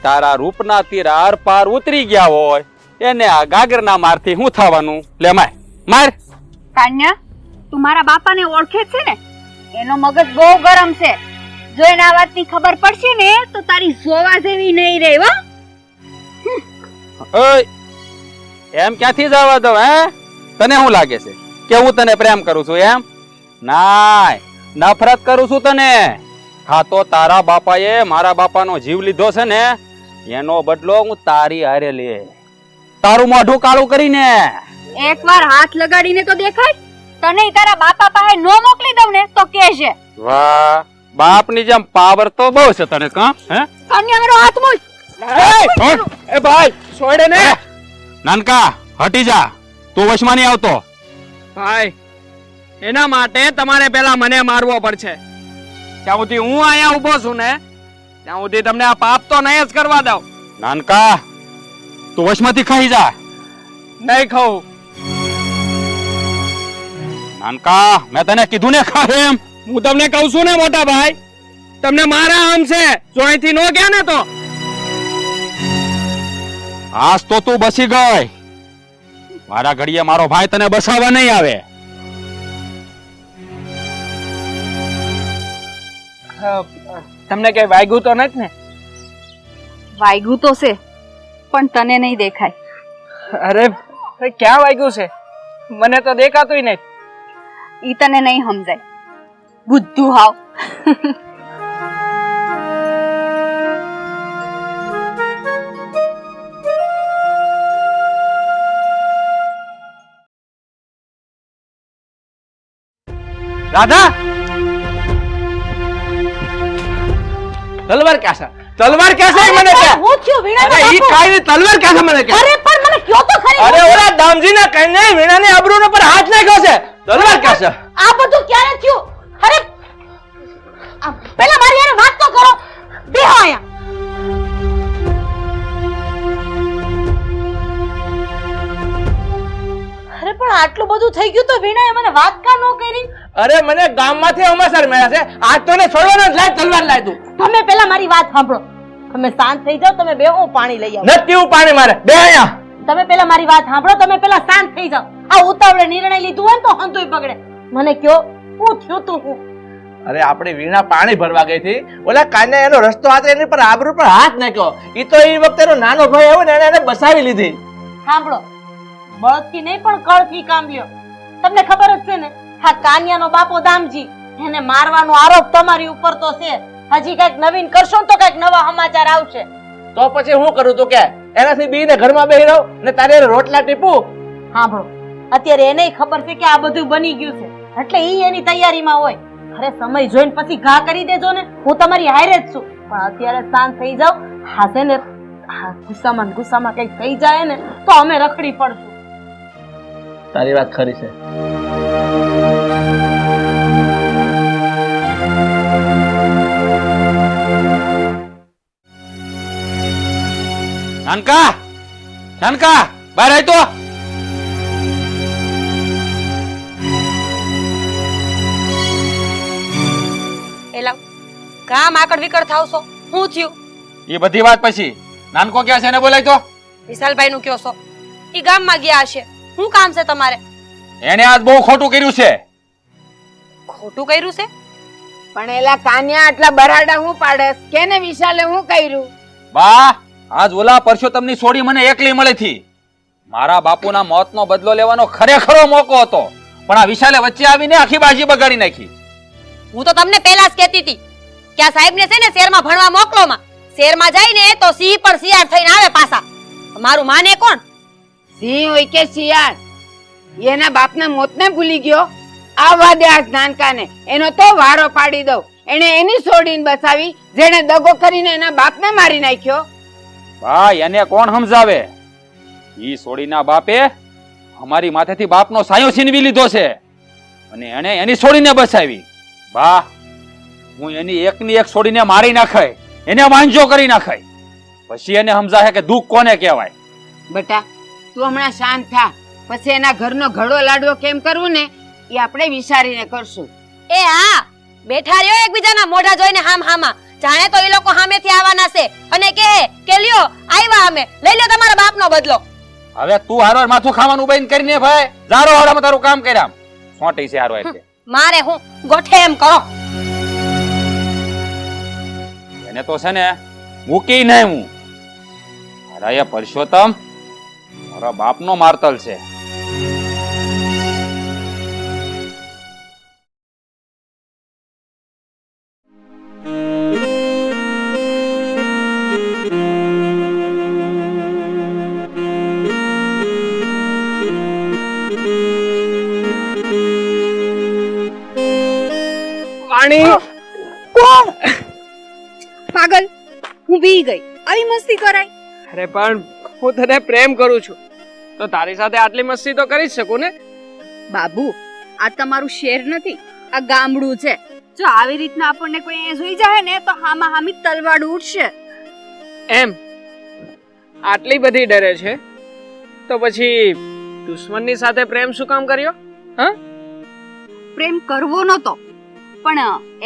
તારા રૂપના તીર આર પાર ઉતરી ગયા હોય એને આ ગાગરના મારથી શું થવાનું? લે માર માર. કાન્યા, તું મારા બાપાને ઓળખે છે ને? એનો મગજ બહુ ગરમ છે. જો એને આ વાતની ખબર પડશે ને તો તારી જોવા જેવી નહીં રહે. હો ઓય, એમ ક્યાંથી જવા દો? હે, તને શું લાગે છે કે હું તને પ્રેમ કરું છું? એમ નાય, નફરત કરું છું તને. હા તો તારા બાપાએ મારા બાપાનો જીવ લીધો છે ને, એનો બદલો હું તારી હારે લે. તારું મોઢું કાળું કરીને એકવાર હાથ લગાડીને તો દેખાય. તને તારા બાપા પાસે નો મોકલી દઉં ને તો કહેશે. વાહ, બાપની જેમ પાવર તો બહુ છે તને. કા હે કાન્યા, મારો હાથ મૂક. એ ભાઈ છોડે ને. નાનકા હટી જા, તું વશમાં નહીં આવતો. ભાઈ એના માટે તમારે પેલા મને મારવો પડશે. ત્યાં સુધી હું અહીંયા ઊભો છું ને ત્યાં સુધી તમને આ પાપ તો નહીં જ કરવા દઉં. નાનકા, તું વશમાંથી ખાઈ જા. નહીં ખાઉં. નાનકા, મેં તને કીધું ને ખા એમ. હું તમને કહું છું ને મોટા ભાઈ, તમને મારા આમ છે. જો અહીંથી નો ગયા ને તો આજ તો તું બસી ગઈ. મારા ઘડીએ મારો ભાઈ તને બસાવવા નહીં આવે. તમને કઈ વાગ્યું તો નથી ને? વાગ્યું તો છે પણ તને નહીં દેખાય. અરે ક્યાં વાગ્યું છે? મને તો દેખાતું નહીં. ઈ તને નહીં સમજાય. બુદ્ધુ હાવ. રાધા, તલવાર ક્યાં છે? તલવાર ક્યાં છે મને કે? હું થયું વીણા? અરે ઈ કાઈ તલવાર ક્યાં છે મને કે? અરે પણ મને કયો તો ખરી. અરે ઓલા દામજીના કઈને વીણાની આબરૂનો પર હાથ નાખ્યો છે. તલવાર ક્યાં છે? આ બધું ક્યારે થયું? અરે પેલા મારી યાર વાત તો કરો. બેહો અહીંયા. અરે પણ આટલું બધું થઈ ગયું તો વીણાએ મને વાત કા નો કરી? અરે મને ગામમાંથી સમાચાર મળ્યા છે. આજ તો ને છોડવાનો જ લાય, તલવાર લાય તું. તમે પેલા મારી વાત સાંભળો. તમે શાંત થઈ જાઓ. તમે બેહો, હું પાણી લઈ આવું. નથી પીવું પાણી મારે. બે અહીંયા. તમે પેલા મારી વાત સાંભળો. તમે પેલા શાંત થઈ જાઓ. આ ઉતાવળે નિર્ણય લીધું હોય ને તો હંતુય બગડે. મને કયો હું થયું તું હું? અરે આપણી વીણા પાણી ભરવા ગઈ હતી. ઓલા કાને એનો રસ્તો હતો, એની પર આબરૂ પર હાથ નાખ્યો. ઈ તો એ વખતે એનો નાનો ભાઈ આવ્યો ને એને બસાવી લીધી. સાંભળો, બળદથી નહીં પણ કળથી કામ લ્યો. તમને ખબર જ છે ને, આ કાન્યાનો બાપો દામજી, એને મારવાનો આરોપ તમારી ઉપર તો છે. હજી કઈક નવીન કરશો તો કઈક નવા સમાચાર આવશે. તો પછી હું કરું તું કે એનાથી બીને ઘરમાં બેહી રહું ને તારે રોટલા ટીપું? સાંભળો, અત્યારે એને ખબર છે કે આ બધું બની ગયું છે એટલે ઈ એની તૈયારીમાં હોય. અરે સમય જોઈને પછી ઘા કરી દેજો ને. હું તમારી હારે જ છું પણ અત્યારે શાંત થઈ જાવ. હાસે ને ગુસ્સામાં કઈક થઈ જાય ને તો અમે રખડી પડશું. તારી વાત ખરી છે. નાનકા, નાનકા, બહાર આય તો. એલા કામ આકડ વિકડ થાવશો. શું થયું? એ બધી વાત પછી. નાનકો ક્યાં છે એને બોલાય તો. વિશાલભાઈ નું કયો છો? ઈ ગામમાં ગયા હશે. શું કામ છે તમારે? એને આજ બહુ ખોટું કર્યું છે. ખોટું કર્યું છે? પણ એલા કાન્યા આટલા બરાડા હું પાડસ કેને વિશાલે હું કર્યું? બા, આજ ઓલા પરસોત્તમની છોડી મને એકલી મળી થી. મારા બાપુના મોતનો બદલો લેવાનો ખરેખરો મોકો હતો પણ આ વિશાલે વચ્ચે આવીને આખી બાજી બગાડી નાખી. હું તો તમને પહેલા જ કહેતી હતી કે આ સાહેબને છે ને શહેરમાં ભણવા મોકલોમાં. શહેરમાં જઈને તો સિંહ પર શિયાળ થઈને આવે પાછા. મારું માને કોણ? સિંહ હોય કે શિયાળ, એના બાપના મોતને ભૂલી ગયો. આવવા દે આ નાનકાને, એનો તો વારો પાડી દઉં. એને એની છોડીને બસાવી જેને દગો કરીને એના બાપને મારી નાખ્યો. બા, એને કોણ સમજાવે? ઈ છોડીના બાપે અમારી માથેથી બાપનો સાયો છીનવી લીધો છે અને એને એની છોડીને બચાવી. બા, હું એની એકની એક છોડીને મારી નાખાય, એને વાંજો કરી નાખાય, પછી એને સમજાય કે દુઃખ કોને કહેવાય. બેટા તું હમણાં શાંત થા, પછી એના ઘરનો ઘડો લાડવો કેમ કરવું ને એ આપણે વિચારીને કરશું. એ હા, બેઠા રહ્યો એકબીજાના મોઢા જોઈને હામ હામા જાણે તો એ લોકો સામેથી આવવાના છે અને કહે કે લ્યો આવ્યા અમે લઈ લો તમારા બાપનો બદલો. હવે તું હારવાર માથું ખાવાનું બંધ કરીને ભાઈ જારો હાડામાં તારું કામ કર્યા સોટી છે હારવાર એટલે મારે હું ગોઠે એમ કરો. એને તો છે ને મૂકી નહીં હું મારા એ પરસોત્તમ મારા બાપનો માર્તલ છે. વાણી પાગલ હું બી ગઈ આવી મસ્તી કરાય. અરે પણ હું તને પ્રેમ કરું છું તો તારી સાથે આટલી મસ્તી તો કરી જ શકું ને. બાબુ આ તમારું શહેર નથી, આ ગામડું છે. જો આવી રીતના આપણને કોઈ અહીંયા જોઈ જાય ને તો હામાં હામી તલવાડ ઉઠશે. એમ આટલી બધી ડરે છે તો પછી દુશ્મનની સાથે પ્રેમ શું કામ કર્યો? હા, પ્રેમ કરવો નતો, પણ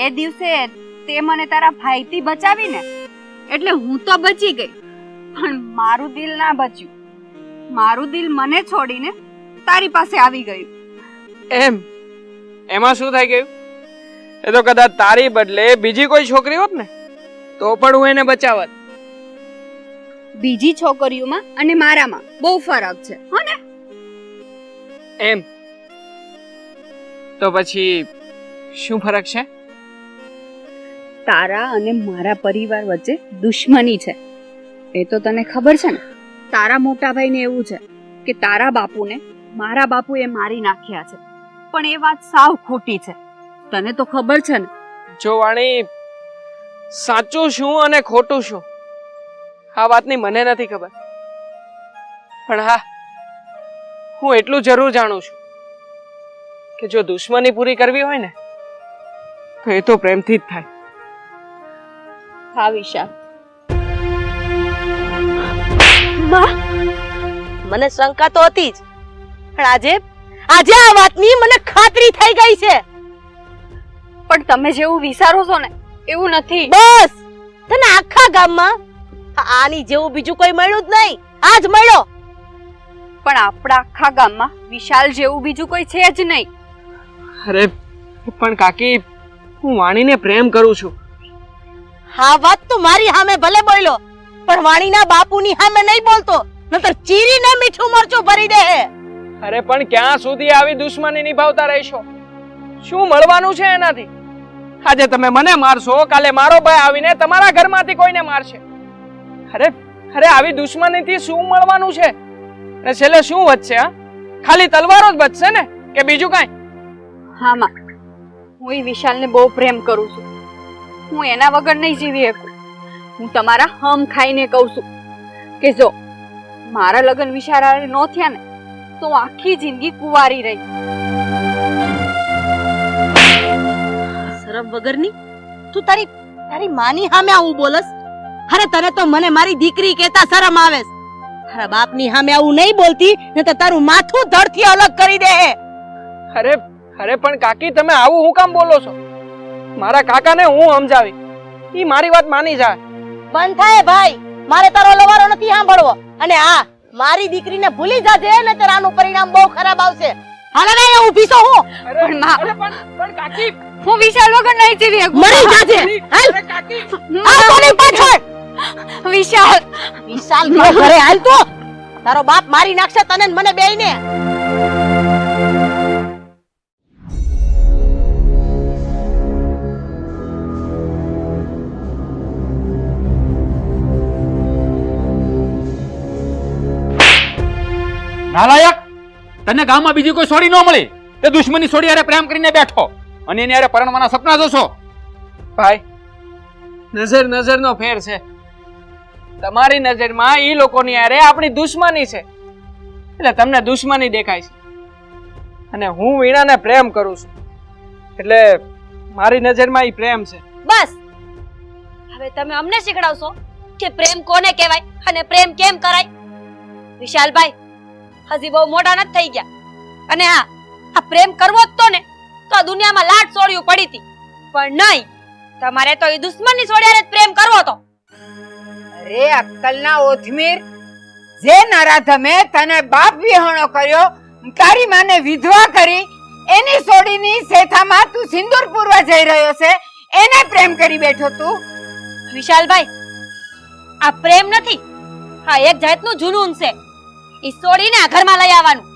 એ દિવસે તે મને તારા ભાઈથી બચાવી ને એટલે હું તો બચી ગઈ, પણ મારું દિલ ના બચ્યું. મારું દિલ મને છોડીને તારી પાસે આવી ગયું. એમાં શું થઈ ગયું? એ તો કદાચ તારી બદલે બીજી કોઈ છોકરી હોત ને તો પણ હું એને બચાવત. બીજી છોકરીઓમાં અને મારામાં બહુ ફરક છે હો ને. એમ તો પછી શું ફરક છે? તારા અને મારા પરિવાર વચ્ચે દુશ્મની છે એ તો તને ખબર છે ને. તારા મોટા ભાઈને એવું છે કે તારા બાપુને મારા બાપુએ મારી નાખ્યા છે, પણ એ વાત સાવ ખોટી છે. તને તો ખબર છે ને. જો વાણી, સાચું શું અને ખોટું શું આ વાતની મને નથી ખબર, પણ હા હું એટલું જરૂર જાણું છું કે જો દુશ્મની પૂરી કરવી હોય ને તો એ તો પ્રેમથી જ થાય. હા વિશાલ, મને શંકા તો હતી જ, પણ આજે આ વાતની મને ખાતરી થઈ ગઈ છે. પણ તમે જેવું વિચારો છો ને એવું નથી. બસ તને આખા ગામમાં આની જેવું બીજું કોઈ મળ્યું જ નહીં, આજ મળ્યો. પણ આપણા આખા ગામમાં વિશાલ જેવું બીજું કોઈ છે જ નહીં. અરે પણ કાકી, હું વાણીને પ્રેમ કરું છું. હા વાત તો મારી સામે ભલે બોલ્યો, પણ વાણીના બાપુની સામે નહીં બોલતો, નતર ચીરીને મીઠું મરચું ભરી દે. અરે પણ ક્યાં સુધી આવી દુશ્મની નિભાવતા રહેશો? શું મળવાનું છે એનાથી? આજે તમે મને મારશો, કાલે મારો ભાઈ આવીને તમારા ઘરમાંથી કોઈને મારશે. અરે આવી દુશ્મનીથી શું મળવાનું છે? અને છેલ્લે શું વધશે? હા, ખાલી તલવારો જ બચશે ને કે બીજું કાંઈ? હા માં, હું એ વિશાલને બહુ પ્રેમ કરું છું. હું એના વગર નહીં જીવી શકું. હું તમારા હમ ખાઈને કહું છું કે જો મારા લગ્ન વિશાળ ન થયા ને તો હું આખી જિંદગી કુંવારી રહી. શરમ વગરની તું તારી માની સામે આવું બોલસ? અરે તને તો મને મારી દીકરી કહેતા શરમ આવે છે. તારા બાપની સામે આવું નહીં બોલતી, ને તો તારું માથું ધડથી અલગ કરી દે. અરે પણ કાકી, તમે આવું હું કામ બોલો છો? મારા કાકાને હું સમજાવી, ઈ મારી વાત માની જાય. બંધ થાય ભાઈ, મારે તારો લવારો નથી સાંભળવો. અને હા, મારી દીકરીને ભૂલી જાજે ને તારાનું પરિણામ બહુ ખરાબ આવશે. હાલે રે ઊભી છો હું. પણ કાકી, હું વિશાલ વગર નહીં જીવી શકું. મરી જાજે. હાલ કાકી, આ કોની પાછળ? વિશાલ ના ઘરે હાલ તો. તારો બાપ મારી નાખશે તને ને મને બેયને. નાલાયક, તને ગામમાં બીજી કોઈ છોડી ન મળી, તે દુશ્મની છોડી હારે પ્રેમ કરીને બેઠો અને એની હારે પરણવાના સપના જોશો. ભાઈ, નજરનો ફેર છે. તમારી નજરમાં ઈ લોકોની હારે આપણી દુશ્મની છે એટલે તમને દુશ્મની દેખાય છે, અને હું વીણાને પ્રેમ કરું છું એટલે મારી નજરમાં ઈ પ્રેમ છે. બસ હવે તમે અમને શીખડાવશો કે પ્રેમ કોને કહેવાય અને પ્રેમ કેમ કરાય? વિશાલભાઈ હજી બહુ મોટા નથી થઈ ગયા, અને આ પ્રેમ કરવો જ તો ને તો આ દુનિયામાં લાટ સોળિયું પડી હતી, પણ નહીં, તમારે તો એ દુશ્મનની સોડિયારે જ પ્રેમ કરવો તો. અરે અક્કલના ઓથમીર, જે નરાધમે તને બાપ વિહોણો કર્યો, તારી માને વિધવા કરી, એની સોડીની શેથામાં તું સિંદૂર પૂરવા જઈ રહ્યો છે, એને પ્રેમ કરી બેઠો તું. વિશાલભાઈ, આ પ્રેમ નથી, આ એક જાતનું જુનૂન છે. ઈ સોડીને આ ઘરમાં લઈ આવવાનું.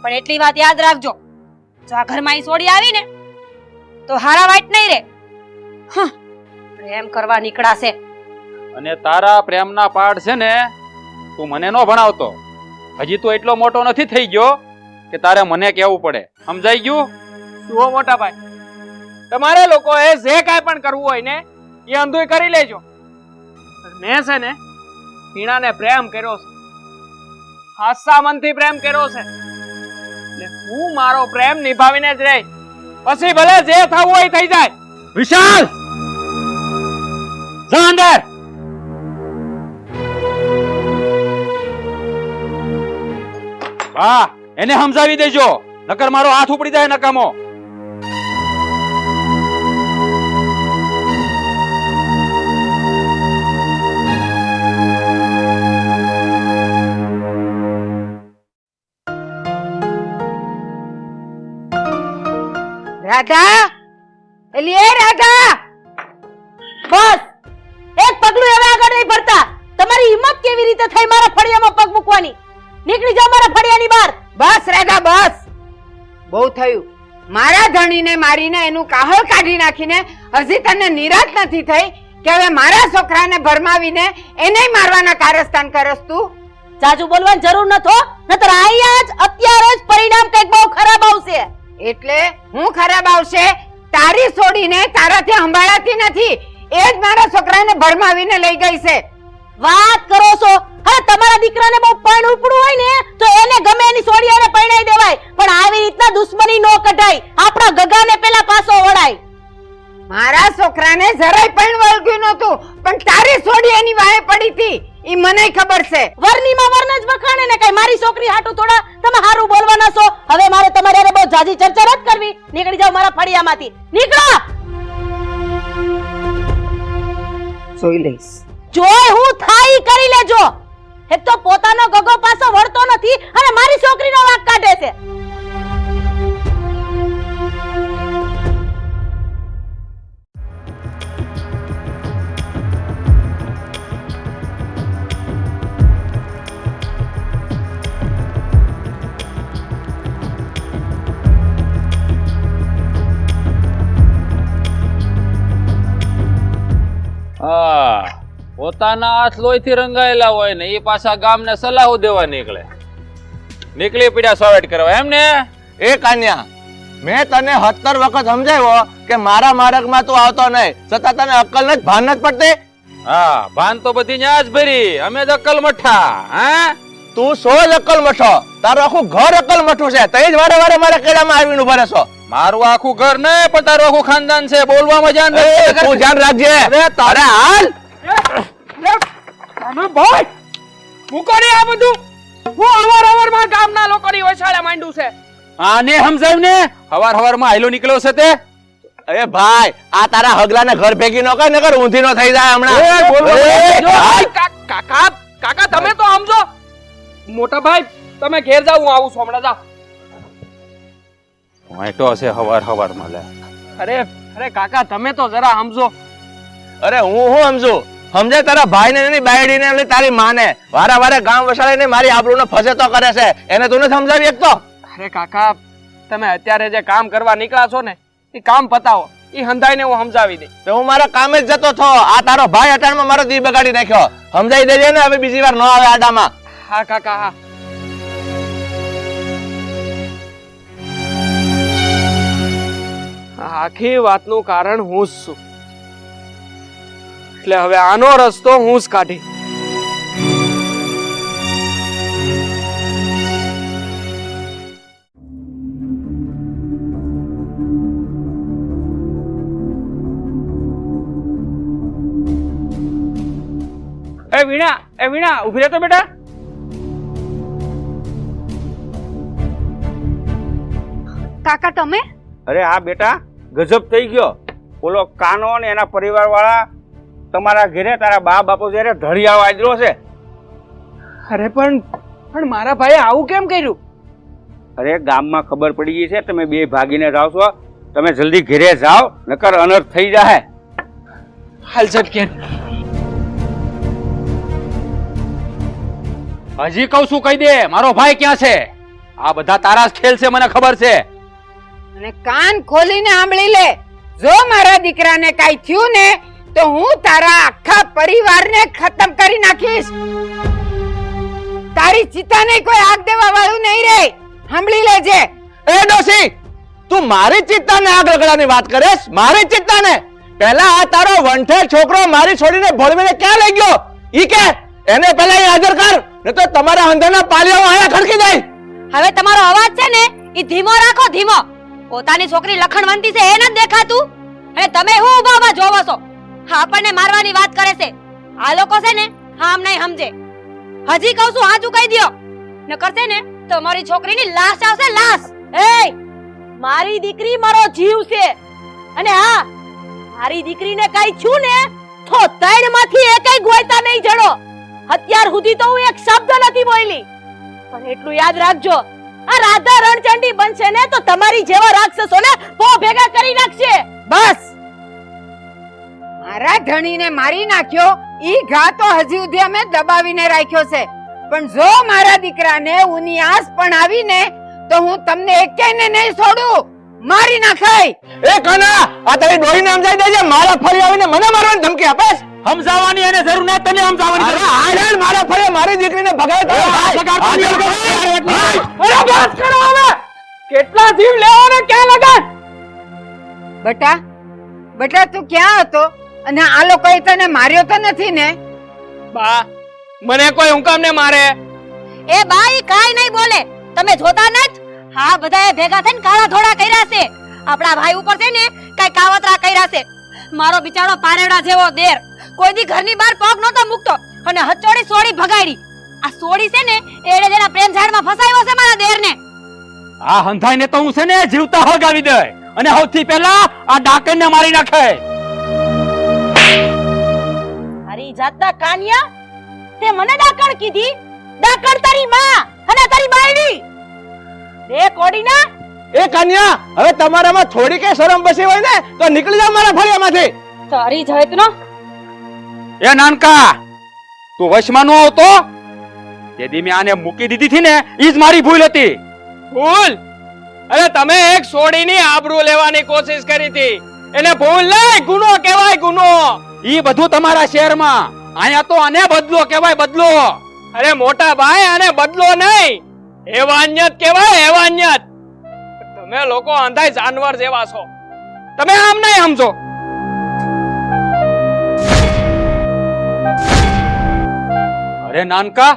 પણ એટલી વાત યાદ રાખજો, જો આ ઘરમાં ઈ સોડી આવી ને તો હારા વાઈટ નહીં રે. પ્રેમ કરવા નીકળાશે. અને તારા પ્રેમના પાઠ છે ને તું મને નો ભણાવતો. હજી તું એટલો મોટો નથી થઈ ગયો કે તારે મને કહેવું પડે. સમજાઈ ગયું? જુઓ મોટા ભાઈ, તમારે લોકોએ જે કાંઈ પણ કરવું હોય ને એ અંધુય કરી લેજો. મેં છે ને વીણાને પ્રેમ કર્યો છે, હાસ્સા મનથી પ્રેમ કર્યો છે, એટલે હું મારો પ્રેમ નિભાવીને જ રહી. પછી ભલે જે થવું હોય થઈ જાય. વિશાલ, જા અંદર. વાહ, એને સમજાવી દેજો, નકર મારો હાથ ઉપડી જાય નકામો. રાધા, એલી એ રાધા, બસ એક પગલું હવે આગળ નહીં ભરતા. તમારી હિંમત કેવી રીતે થઈ મારા ફળિયામાં પગ મૂકવાની? નીકળી જાઓ મારા ફળિયાની બહાર. બસ રાધા બસ, બહુ થયું. મારા ધણીને મારીને એનું કાહળ કાઢી નાખીને હજી તને નિરાશ નથી થઈ કે હવે મારા છોકરાને ભરમાવીને એને મારવાના કારસ્તાન કરસ તું? જાજુ બોલવાની જરૂર નતો, નતર અહીંયા જ અત્યારે જ પરિણામ કંઈક બહુ ખરાબ આવશે. એટલે હું ખરાબ આવશે? તારી છોડીને તારાથી સંભાળાતી નથી, એ જ મારા છોકરાને ભરમાવીને લઈ ગઈ છે. વાત કરો છો? હા, તમારા દીકરાને બહુ પૈણ ઉપડું હોય ને તો એને ગમે એની સોડિયાને પૈણાઈ દેવાય, પણ આવી રીતના દુશ્મની નો કઢાય. આપણા ગગાને પેલા પાસો વળાય. મારા છોકરાને જરાય પણ વળગ્યું નહોતું, પણ તારી છોડી એની વાહે પડી હતી, ઈ મને ખબર છે. વરનીમાં વરન જ વખાણે ને, કઈ મારી છોકરી હાટુ થોડા તમે હારું બોલવાના છો? હવે મારે તમારે હારે બહુ જાજી ચર્ચા નથી કરવી. નીકળી જાઓ મારા ફળિયામાંથી, નીકળો. જોઈ લઈશ. જોય હું થાય કરી લેજો. એક તો પોતાનો ગગો પાસો વળતો નથી અને મારી છોકરીનો વાંક કાઢે છે. હા, પોતાના હાથ લોહીથી રંગાયેલા હોય ને એ પાછા ગામને સલાહ દેવા નીકળી પડ્યા સોવેટ કરવા, એમ ને? એ કન્યા, મેં તને 70 વખત સમજાવ્યો કે મારા માર્ગમાં તું આવતો નહીં, છતાં તને અક્કલ નથી, ભાન નથી પડતી. હા, ભાન તો બધી ન્યા જ ભરી, અમે જ અક્કલ મઠા. હા, તું સો જ અક્કલ મઠો, તારું આખું ઘર અક્કલ મઠું છે, તઈ જ વારે વારે મારા કેળામાં આવીને ઉભા રહેશો. મારું આખું ઘર નહીં પણ તારું આખું ખાનદાન છે. બોલવામાં ધ્યાન રાખજે. તું ધ્યાન રાખજે. અરે હાલ. તમે ભાઈ મૂકો ને આ બધું. હું અવારનવાર ગામના લોકોની વસાળે માંડું છે. આને સમજાવ ને, હવારમાં હાઈલો નીકળ્યો છે તે. અરે ભાઈ, આ તારા હગલાને ઘર ભેગી નો કર, નકર ઊંધી નો થઈ જાય હમણાં. કાકા કાકા તમે તો સમજો. મોટા ભાઈ તમે ઘેર જાવ, હું આવું છું હમણાં. જાવ. વાંટો છે હવારમાં લે. અરે કાકા તમે તો જરા સમજો. અરે હું સમજુ? સમજે તારા ભાઈ ને એની બાયડી ને તારી માને વારે વારે ગામ વસાડીને મારી આબરૂને ફસે તો કરે છે, એને તું નથી સમજાવી એક તો? અરે કાકા, તમે અત્યારે જે કામ કરવા નીકળ્યા છો ને એ કામ પતાવો, એ હંધાઈને હું સમજાવી દઈ. તો હું મારા કામે જ જતો થો, આ તારો ભાઈ અટાણમાં મારો દી બગાડી નાખ્યો. સમજાઈ દેજે ને, હવે બીજી વાર ન આવે આડામાં. હા કાકા, હા. આખી વાતનું કારણ હું જ છું, એટલે હવે આનો રસ્તો હું જ કાઢી. એ વીણા ઉભી રહે તો બેટા. કાકા તમે? અરે આ બેટા ગજબ થઈ ગયો. ઓલો કાનો ને એના પરિવાર વાળા તમારા ઘરે તારા બા બાપુ જયારે ધડિયા વાજરો છે. અરે પણ મારા ભાઈએ આવું કેમ કર્યું? અરે ગામમાં ખબર પડી ગઈ છે, તમે બે ભાગીને જાવ છો. તમે જલ્દી ઘરે જાઓ, નકર અનર્થ થઈ જાય. હાલ ઝટકે. હજી કહું છું કહી દે, મારો ભાઈ ક્યાં છે? આ બધા તારા જ ખેલ છે, મને ખબર છે. અને કાન ખોલીને સાંભળી લે, જો મારા દીકરાને કાઈ થયું ને તો હું તારા આખા પરિવારને ખતમ કરી નાખીશ. તારી ચિતાને કોઈ આગ દેવા વાળું નહીં રહે, સાંભળી લેજે. એ ડોસી, તું મારી ચિત્તાને આગ લગાડવાની વાત કરેશ? મારી ચિત્તાને? પહેલા આ તારો વંઠે છોકરો મારી છોડીને ભોળવીને ક્યાં લઈ ગયો ઈ કે એને પહેલા અહીં હાજર કર, ને તો તમારા અંદરના પાલિયાઓ અહીંયા ખડકી જાય. હવે તમારો અવાજ છે ને એ ધીમો રાખો, ધીમો. પોતાની છોકરી લખણવંતી છે એ નથી દેખાતું? અને તમે હું ઊભા ઊભા જોવો છો? આપણને મારવાની વાત કરે છે. આ લોકો છે ને આમ નહીં સમજે. હજી કહું છું, હાચું કહી દ્યો, ન કરશે ને તો મારી છોકરીની લાશ આવશે, લાશ. એ મારી દીકરી મારો જીવ છે, અને હા, મારી દીકરીને કઈ છું ને તો તૈણમાંથી એકેય ગોયતા નહીં જડો. અત્યાર સુધી તો હું એક શબ્દ નથી બોલી, પણ એટલું યાદ રાખજો, આ રાધા રણચંડી બનશે ને તો તમારી જેવા રાક્ષસોને પો ભેગા કરી નાખશે. બસ. મારા ધણીને મારી નાખ્યો, ઈ ઘા તો હજી સુધી અમે દબાવીને રાખ્યો છે, પણ જો મારા દીકરાને ઊની આસ પણ આવીને તો હું તમને એકેયને નહીં છોડું, મારી નાખાય. એ કાના, આ તારી ડોહીને સમજાઈ દેજે, મારા ફરી આવીને મને મારવાની ધમકી આપેસ? સમજાવવાની એને જરૂર નથી, તને સમજાવવાની જરૂર. આયરન મારા ફરી મારી દીકરીને ભગાય તો અરે બસ કરો હવે. કેટલા જીવ લેવાનો ક્યાં લગાડ? બટા, બટા તું ક્યાં હતો? અને આ લોકોએ તને માર્યો તો નથી ને? બા, મને કોઈ હુકમ ને મારે. એ બાઈ કાઈ નહીં બોલે, તમે જોતા નથ? હા, બધાએ ભેગા થઈને કાળા ધોળા કર્યા છે. આપણા ભાઈ ઉપર છે ને કઈ કાવતરા કર્યા છે. મારો બિચારો પારેડા જેવો દેર કોઈ દી ઘરની બહાર પગ નહોતો મૂકતો, અને હચોડી સોડી ભગાડી. આ સોડી છે ને એણે જેના પ્રેમ ઝાડમાં ફસાયો છે મારા દેરને. આ હંધાઈને તો હું છે ને જીવતા હળગાવી દે, અને સૌથી પહેલા આ ડાકણને મારી નાખે. મારી જાતના કાનિયા, તે મને ડાકણ કીધી? ડાકણ તારી માં અને તારી બાયડી. રે કોડીના, એ કન્યા, હવે તમારામાં થોડી કે શરમ બસી હોય ને તો નીકળી જાવ મારા ફળિયામાંથી. તારી જાતનો. એ નાનકા, તું વશમાં નો આવતો? તેથી મેં આને મૂકી દીધી થી ને ઈ જ મારી ભૂલ હતી. ભૂલ? અરે તમે એક સોડીની આબરૂ લેવાની કોશિશ કરી હતી, એને ભૂલ નહીં, ગુનો કહેવાય, ગુનો. ઈ બધું તમારા શહેરમાં, અહીંયા તો આને બદલો કહેવાય, બદલો. અરે મોટા ભાઈ, આને બદલો નહીં, હેવાન્યત કહેવાય, હેવાન્યત. તમે લોકો અંધાય જાનવર જેવા છો, તમે આમ નહીં સમજો. અરે નાનકા,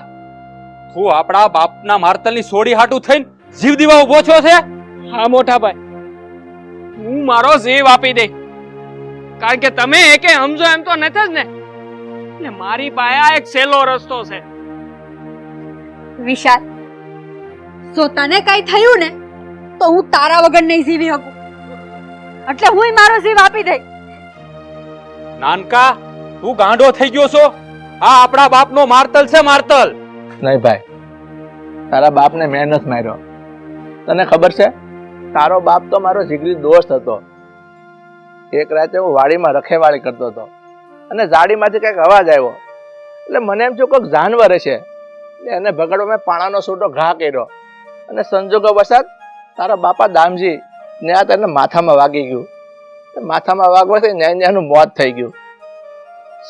તું આપણા બાપના મારતલની સોડી હાટું થઈને જીવ દીવા ઉભો છો છે? હા મોટા ભાઈ, હું મારો જીવ આપી દઈ, કારણ કે તમે એકે સમજો એમ તો નથી જ ને. એટલે મારી પાસે આ એક સહેલો રસ્તો છે. વિશાલ, જો તને કઈ થયું ને તો હું તારા વગર નહીં જીવી શકું, એટલે હું મારો જીવ આપી દઈ. નાનકા, તું ગાંડો થઈ ગયો છો? આ આપણા બાપનો મારતલ છે, મારતલ. નહીં ભાઈ, તારા બાપને મેં નથી માર્યો. તને ખબર છે, તારો બાપ તો મારો જીગરી દોસ્ત હતો. એક રાતે હું વાડીમાં રખેવાળી કરતો હતો, અને ઝાડીમાંથી કંઈક અવાજ આવ્યો, એટલે મને એમ થયું કોઈક જાનવર હશે, એટલે એને ભગાડવા મેં પાણાનો છૂટો ઘા કર્યો, અને સંજોગો વસાત તારા બાપા દામજી ને આ તેને માથામાં વાગી ગયું. માથામાં વાગવાથી ન્યાનું મોત થઈ ગયું.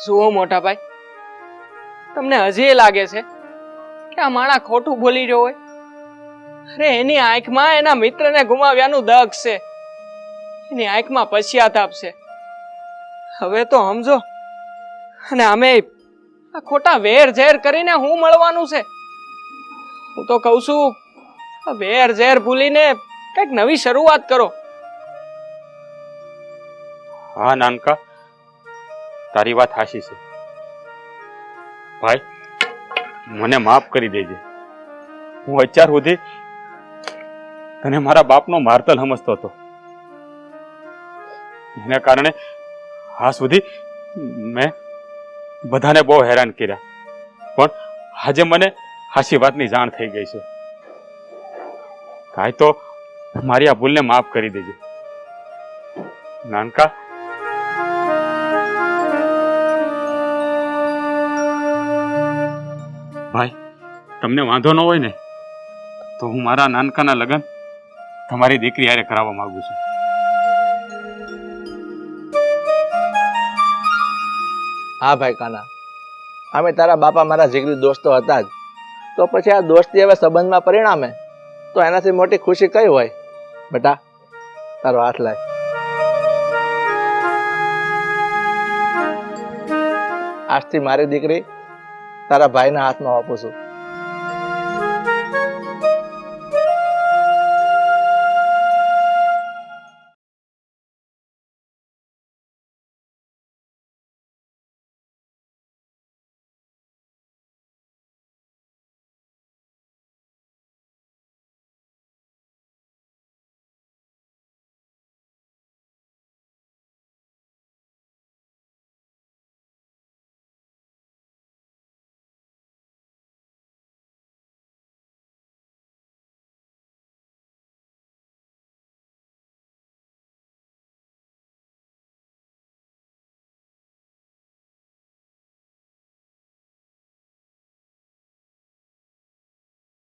જુઓ મોટા ભાઈ, તમને હજી એ લાગે છે કે આ માણા ખોટું બોલી રહ્યો હોય? અરે એની આંખમાં એના મિત્રને ગુમાવ્યાનું દગ છે, એની આંખમાં પશ્ચાતાપ છે. હવે તો સમજો, અને અમે આ ખોટા વેર ઝેર કરીને હું મળવાનું છે? હું તો કહું છું, આ વેર ઝેર ભૂલીને કઈક નવી શરૂઆત કરો. હા નાનકા, તારી વાત સાચી છે. ભાઈ, મને માફ કરી દેજે. હું અત્યાર સુધી તને મારા બાપનો મારતલ સમજતો હતો, એના કારણે આ સુધી મેં બધાને બહુ હેરાન કર્યા, પણ આજે મને હાચી વાતની જાણ થઈ ગઈ છે. કાંઈ તો મારી આ ભૂલને માફ કરી દેજે નાનકા. ભાઈ, તમને વાંધો ન હોય ને તો હું મારા નાનકાના લગ્ન તમારી દીકરી હારે કરાવવા માંગુ છું. હા ભાઈ કાના, અમે તારા બાપા મારા જીગરી દોસ્તો હતા જ, તો પછી આ દોસ્તી હવે સંબંધમાં પરિણામે તો એનાથી મોટી ખુશી કઈ હોય? બેટા, તારો હાથ લાય. આજથી મારી દીકરી તારા ભાઈના હાથમાં આપું છું.